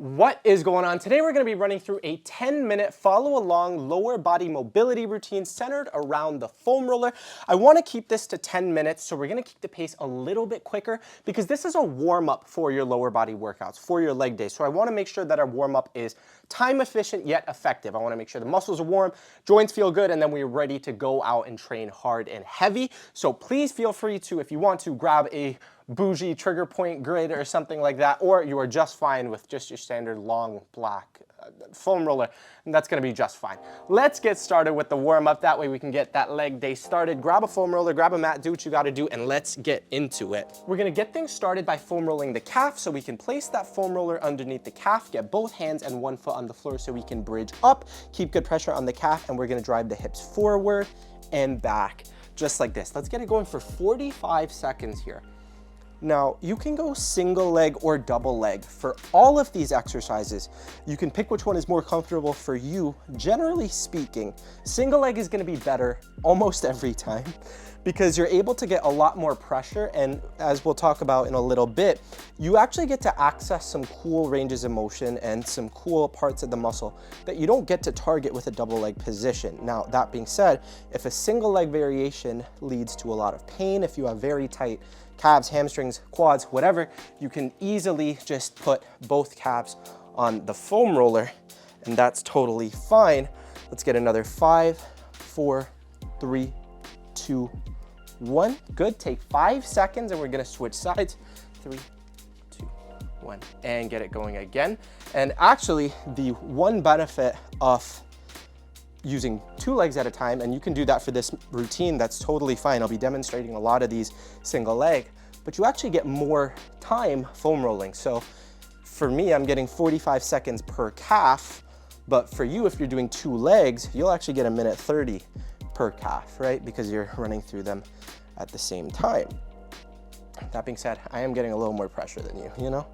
What is going on? Today we're going to be running through a 10-minute follow-along lower body mobility routine centered around the foam roller. I want to keep this to 10 minutes, so we're going to keep the pace a little bit quicker because this is a warm-up for your lower body workouts, for your leg days. So I want to make sure that our warm-up is time efficient yet effective. I want to make sure the muscles are warm, joints feel good, and then we're ready to go out and train hard and heavy. So please feel free to, if you want to, grab a bougie trigger point grid or something like that, or you are just fine with just your standard long black foam roller, and that's going to be just fine. Let's get started with the warm-up. That way we can get that leg day started. Grab a foam roller, grab a mat, do what you got to do, and let's get into it. We're going to get things started by foam rolling the calf, so we can place that foam roller underneath the calf, get both hands and one foot on the floor so we can bridge up, keep good pressure on the calf, and we're going to drive the hips forward and back just like this. Let's get it going for 45 seconds here. Now, you can go single leg or double leg for all of these exercises. You can pick which one is more comfortable for you. Generally speaking, single leg is going to be better almost every time because you're able to get a lot more pressure, and as we'll talk about in a little bit, you actually get to access some cool ranges of motion and some cool parts of the muscle that you don't get to target with a double leg position. Now, that being said, if a single leg variation leads to a lot of pain, if you have very tight calves, hamstrings, quads, whatever, you can easily just put both calves on the foam roller, and that's totally fine. Let's get another 5, 4, 3, 2, 1. Good, take 5 seconds and we're gonna switch sides. 3, 2, 1, and get it going again. And actually, the one benefit of using 2 legs at a time, and you can do that for this routine, that's totally fine. I'll be demonstrating a lot of these single leg, but you actually get more time foam rolling. So for me, I'm getting 45 seconds per calf, but for you, if you're doing 2 legs, you'll actually get 1:30 per calf, right? Because you're running through them at the same time. That being said, I am getting a little more pressure than you know?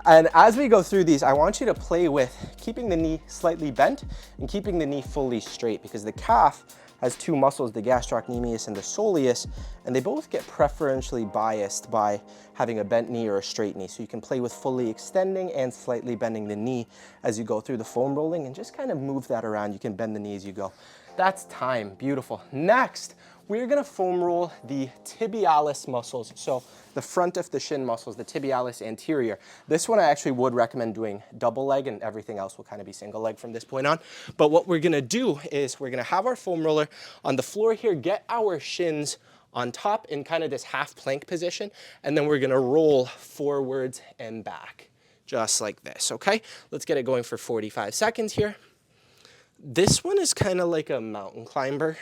And as we go through these, I want you to play with keeping the knee slightly bent and keeping the knee fully straight, because the calf has 2 muscles, the gastrocnemius and the soleus, and they both get preferentially biased by having a bent knee or a straight knee. So you can play with fully extending and slightly bending the knee as you go through the foam rolling, and just kind of move that around. You can bend the knee as you go. That's time, beautiful. Next, we're gonna foam roll the tibialis muscles. So the front of the shin muscles, the tibialis anterior. This one I actually would recommend doing double leg, and everything else will kind of be single leg from this point on. But what we're gonna do is we're gonna have our foam roller on the floor here, get our shins on top in kind of this half plank position, and then we're gonna roll forwards and back, just like this, okay? Let's get it going for 45 seconds here. This one is kind of like a mountain climber.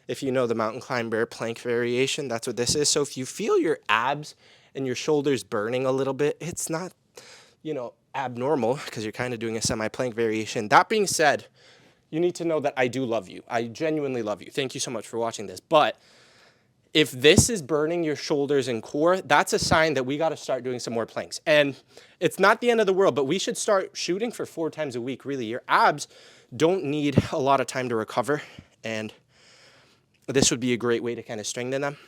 If you know the mountain climber plank variation, that's what this is. So if you feel your abs and your shoulders burning a little bit, it's not, you know, abnormal, because you're kind of doing a semi-plank variation. That being said, you need to know that I do love you. I genuinely love you. Thank you so much for watching this. But if this is burning your shoulders and core, that's a sign that we got to start doing some more planks. And it's not the end of the world, but we should start shooting for 4 times a week, really. Your abs don't need a lot of time to recover, and this would be a great way to kind of strengthen them.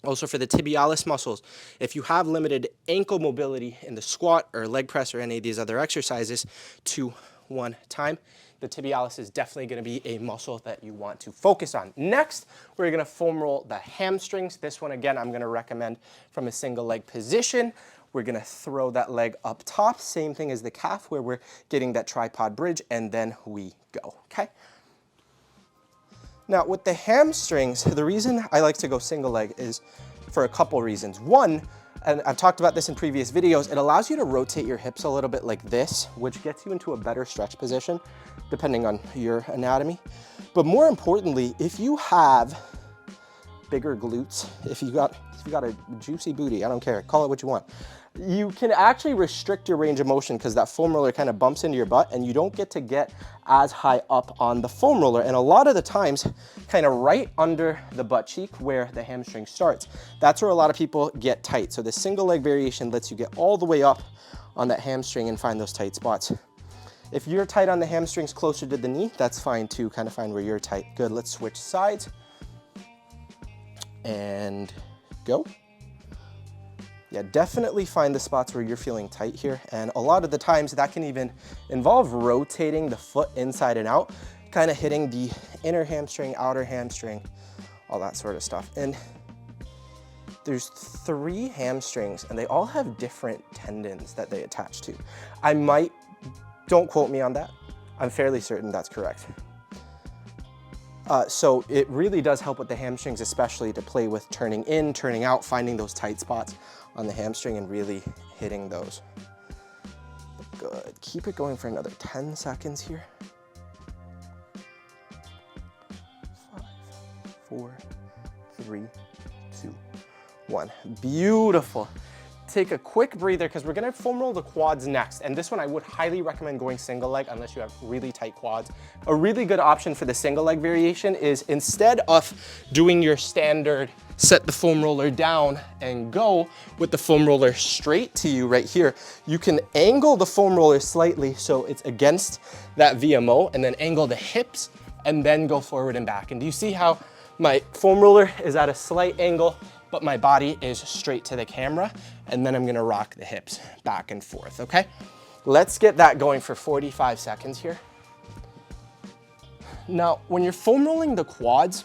Also for the tibialis muscles, if you have limited ankle mobility in the squat or leg press or any of these other exercises, 2, 1 time, the tibialis is definitely going to be a muscle that you want to focus on. Next, we're going to foam roll the hamstrings. This one, again, I'm going to recommend from a single leg position. We're going to throw that leg up top, same thing as the calf, where we're getting that tripod bridge, and then we go, okay? Now, with the hamstrings, the reason I like to go single leg is for a couple reasons. One, and I've talked about this in previous videos, it allows you to rotate your hips a little bit like this, which gets you into a better stretch position, depending on your anatomy. But more importantly, if you have bigger glutes, if you got a juicy booty, I don't care, call it what you want, you can actually restrict your range of motion because that foam roller kind of bumps into your butt, and you don't get to get as high up on the foam roller. And a lot of the times, kind of right under the butt cheek where the hamstring starts, that's where a lot of people get tight. So the single leg variation lets you get all the way up on that hamstring and find those tight spots. If you're tight on the hamstrings closer to the knee, that's fine too, kind of find where you're tight. Good, let's switch sides and go. Yeah, definitely find the spots where you're feeling tight here. And a lot of the times that can even involve rotating the foot inside and out, kind of hitting the inner hamstring, outer hamstring, all that sort of stuff. And there's 3 hamstrings and they all have different tendons that they attach to. Don't quote me on that. I'm fairly certain that's correct. So it really does help with the hamstrings, especially to play with turning in, turning out, finding those tight spots on the hamstring and really hitting those. Good, keep it going for another 10 seconds here. 5, 4, 3, 2, 1. Beautiful. Take a quick breather because we're gonna foam roll the quads next. And this one I would highly recommend going single leg unless you have really tight quads. A really good option for the single leg variation is instead of doing your standard set the foam roller down and go with the foam roller straight to you right here, you can angle the foam roller slightly so it's against that VMO and then angle the hips and then go forward and back. And do you see how my foam roller is at a slight angle, but my body is straight to the camera, and then I'm gonna rock the hips back and forth, okay? Let's get that going for 45 seconds here. Now, when you're foam rolling the quads,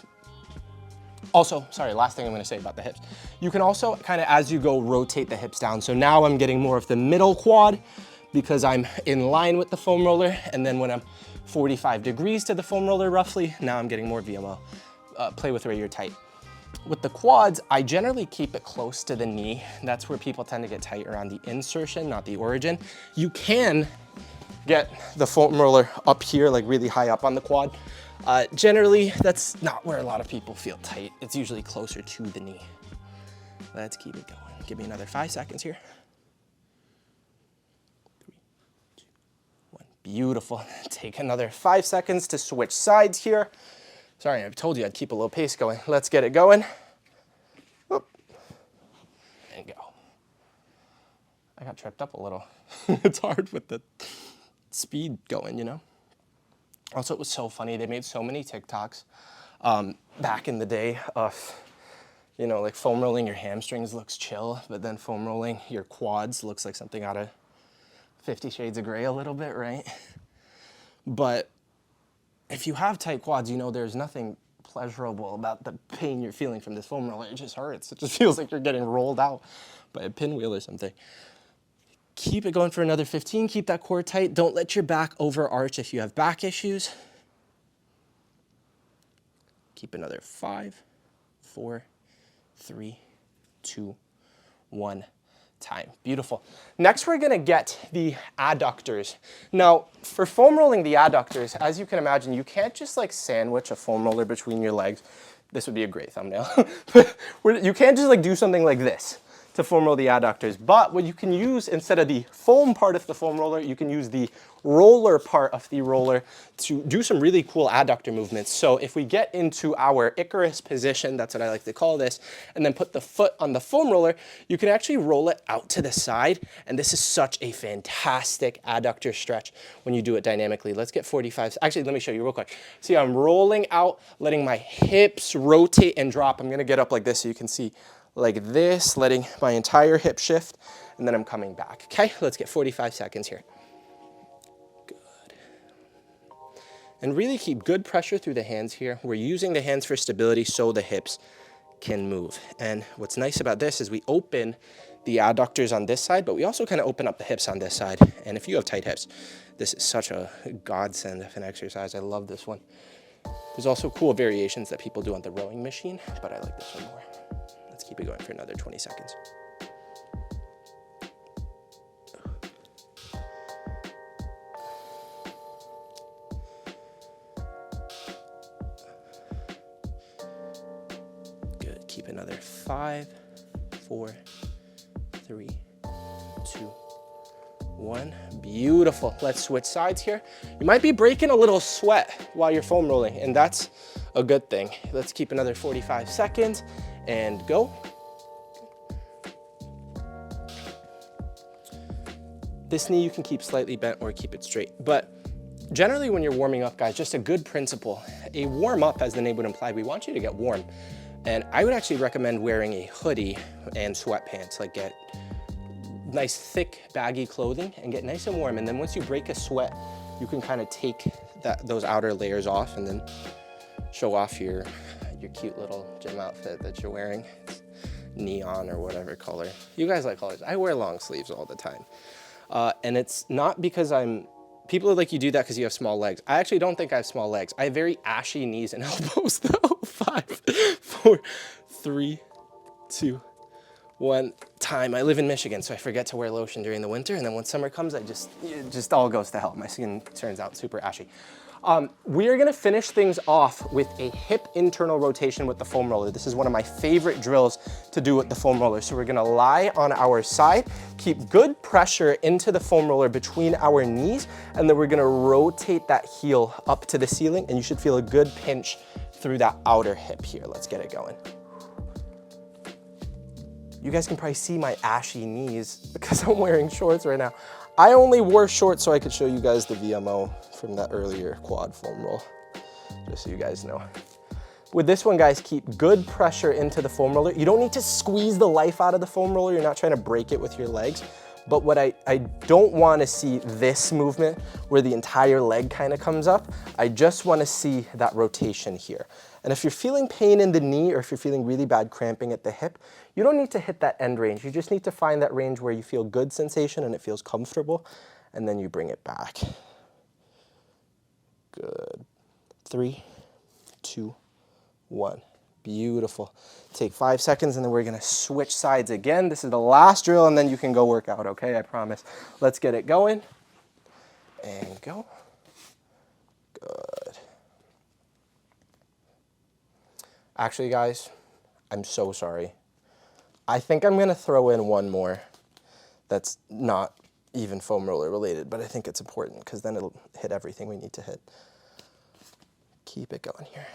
also, sorry, last thing I'm gonna say about the hips, you can also kind of, as you go, rotate the hips down. So now I'm getting more of the middle quad because I'm in line with the foam roller, and then when I'm 45 degrees to the foam roller roughly, now I'm getting more VMO. Play with where you're tight. With the quads, I generally keep it close to the knee. That's where people tend to get tight, around the insertion, not the origin. You can get the foam roller up here, like really high up on the quad. Generally, that's not where a lot of people feel tight. It's usually closer to the knee. Let's keep it going. Give me another 5 seconds here. 3, 2, 1. Beautiful. Take another 5 seconds to switch sides here. Sorry, I told you I'd keep a little pace going. Let's get it going. Whoop. And go. I got tripped up a little. It's hard with the speed going, you know? Also, it was so funny. They made so many TikToks back in the day of, you know, like foam rolling your hamstrings looks chill, but then foam rolling your quads looks like something out of 50 Shades of Grey a little bit, right? But if you have tight quads, you know there's nothing pleasurable about the pain you're feeling from this foam roller. It just hurts. It just feels like you're getting rolled out by a pinwheel or something. Keep it going for another 15. Keep that core tight. Don't let your back overarch if you have back issues. Keep another 5, 4, 3, 2, 1. Time. Beautiful. Next, we're gonna get the adductors. Now, for foam rolling the adductors, as you can imagine, you can't just like sandwich a foam roller between your legs. This would be a great thumbnail. You can't just like do something like this to foam roll the adductors. But what you can use, instead of the foam part of the foam roller, you can use the roller part of the roller to do some really cool adductor movements. So if we get into our Icarus position, that's what I like to call this, and then put the foot on the foam roller, you can actually roll it out to the side. And this is such a fantastic adductor stretch when you do it dynamically. Let's get 45. Actually, let me show you real quick. See, I'm rolling out, letting my hips rotate and drop. I'm gonna get up like this so you can see like this, letting my entire hip shift, and then I'm coming back. Okay, let's get 45 seconds here. Good. And really keep good pressure through the hands here. We're using the hands for stability so the hips can move. And what's nice about this is we open the adductors on this side, but we also kind of open up the hips on this side. And if you have tight hips, this is such a godsend of an exercise. I love this one. There's also cool variations that people do on the rowing machine, but I like this one more. Let's keep it going for another 20 seconds. Good, keep another 5, 4, 3, 2, 1. Beautiful. Let's switch sides here. You might be breaking a little sweat while you're foam rolling, and that's a good thing. Let's keep another 45 seconds. And go. This knee you can keep slightly bent or keep it straight. But generally when you're warming up, guys, just a good principle. A warm up, as the name would imply, we want you to get warm. And I would actually recommend wearing a hoodie and sweatpants, like get nice thick baggy clothing and get nice and warm. And then once you break a sweat, you can kind of take those outer layers off and then show off your cute little gym outfit that you're wearing. It's neon or whatever color. You guys like colors. I wear long sleeves all the time. And it's not because people are like, you do that because you have small legs. I actually don't think I have small legs. I have very ashy knees and elbows though. 5, 4, 3, 2, 1. Time. I live in Michigan, so I forget to wear lotion during the winter. And then when summer comes, it just all goes to hell. My skin turns out super ashy. We are gonna finish things off with a hip internal rotation with the foam roller. This is one of my favorite drills to do with the foam roller. So we're gonna lie on our side, keep good pressure into the foam roller between our knees, and then we're gonna rotate that heel up to the ceiling, and you should feel a good pinch through that outer hip here. Let's get it going. You guys can probably see my ashy knees because I'm wearing shorts right now. I only wore shorts so I could show you guys the VMO from that earlier quad foam roll, just so you guys know. With this one, guys, keep good pressure into the foam roller. You don't need to squeeze the life out of the foam roller. You're not trying to break it with your legs. But what I don't want to see this movement where the entire leg kind of comes up. I just want to see that rotation here. And if you're feeling pain in the knee or if you're feeling really bad cramping at the hip, you don't need to hit that end range. You just need to find that range where you feel good sensation and it feels comfortable, and then you bring it back. Good. 3, 2, 1. Beautiful. Take 5 seconds and then we're gonna switch sides again. This is the last drill and then you can go work out, okay? I promise. Let's get it going. And go. Good. Actually, guys, I'm so sorry. I think I'm gonna throw in one more that's not even foam roller related, but I think it's important because then it'll hit everything we need to hit. Keep it going here.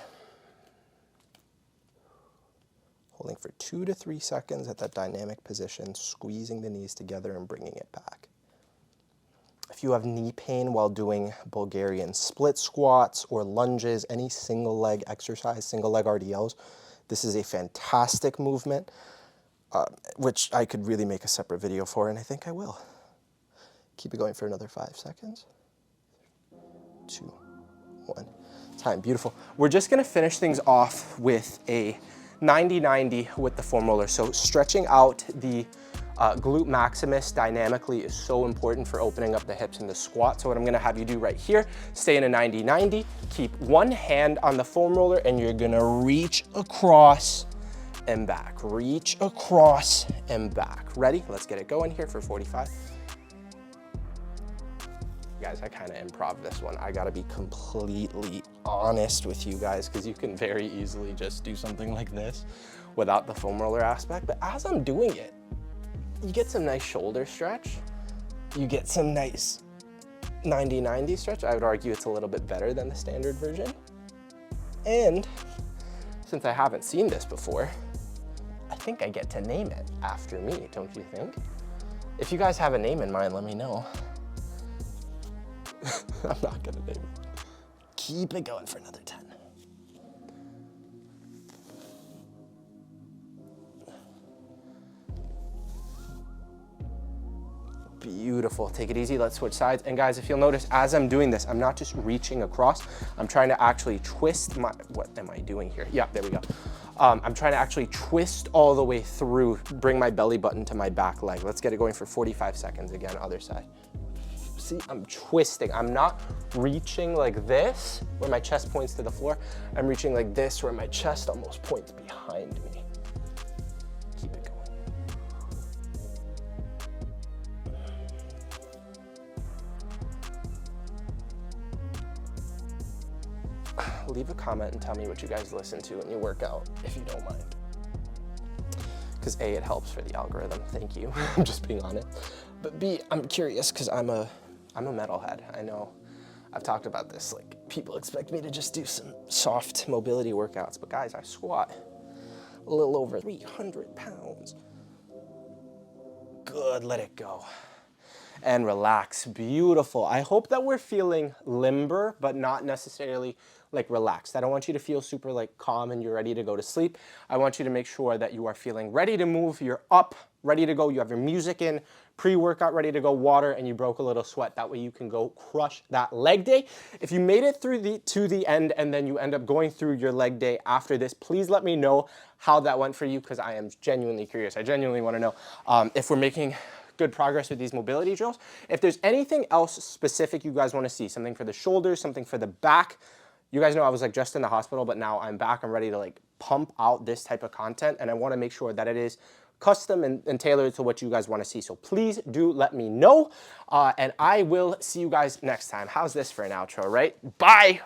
Holding for 2 to 3 seconds at that dynamic position, squeezing the knees together and bringing it back. If you have knee pain while doing Bulgarian split squats or lunges, any single leg exercise, single leg RDLs, this is a fantastic movement, which I could really make a separate video for, and I think I will. Keep it going for another 5 seconds. 2, 1. Time. Beautiful. We're just going to finish things off with a 90-90 with the foam roller. So stretching out the glute maximus dynamically is so important for opening up the hips in the squat. So what I'm gonna have you do right here, stay in a 90-90, keep one hand on the foam roller and you're gonna reach across and back. Reach across and back. Ready? Let's get it going here for 45. Guys, I kind of improv this one. I gotta be completely honest with you guys because you can very easily just do something like this without the foam roller aspect. But as I'm doing it, you get some nice shoulder stretch. You get some nice 90-90 stretch. I would argue it's a little bit better than the standard version. And since I haven't seen this before, I think I get to name it after me, don't you think? If you guys have a name in mind, let me know. I'm not gonna name it. Keep it going for another 10. Beautiful. Take it easy. Let's switch sides. And guys, if you'll notice, as I'm doing this, I'm not just reaching across. I'm trying to actually twist my, what am I doing here? Yeah, there we go. I'm trying to actually twist all the way through, bring my belly button to my back leg. Let's get it going for 45 seconds again, other side. See, I'm twisting. I'm not reaching like this, where my chest points to the floor. I'm reaching like this, where my chest almost points behind me. Keep it going. Leave a comment and tell me what you guys listen to when you work out, if you don't mind. Because A, it helps for the algorithm. Thank you. I'm just being honest. But B, I'm curious because I'm a metalhead. I know I've talked about this. Like, people expect me to just do some soft mobility workouts, but guys, I squat a little over 300 pounds. Good, let it go. and relax. Beautiful. I hope that we're feeling limber, but not necessarily like relaxed. I don't want you to feel super like calm and you're ready to go to sleep. I want you to make sure that you are feeling ready to move. You're up, ready to go. You have your music in, pre-workout ready to go, water, and you broke a little sweat. That way you can go crush that leg day. If you made it through to the end and then you end up going through your leg day after this, please let me know how that went for you, because I am genuinely curious. I genuinely want to know if we're making good progress with these mobility drills. If there's anything else specific you guys want to see, something for the shoulders, something for the back. You guys know I was like just in the hospital, but now I'm back. I'm ready to like pump out this type of content, and I want to make sure that it is custom and tailored to what you guys want to see. So please do let me know, and I will see you guys next time. How's this for an outro, right? Bye.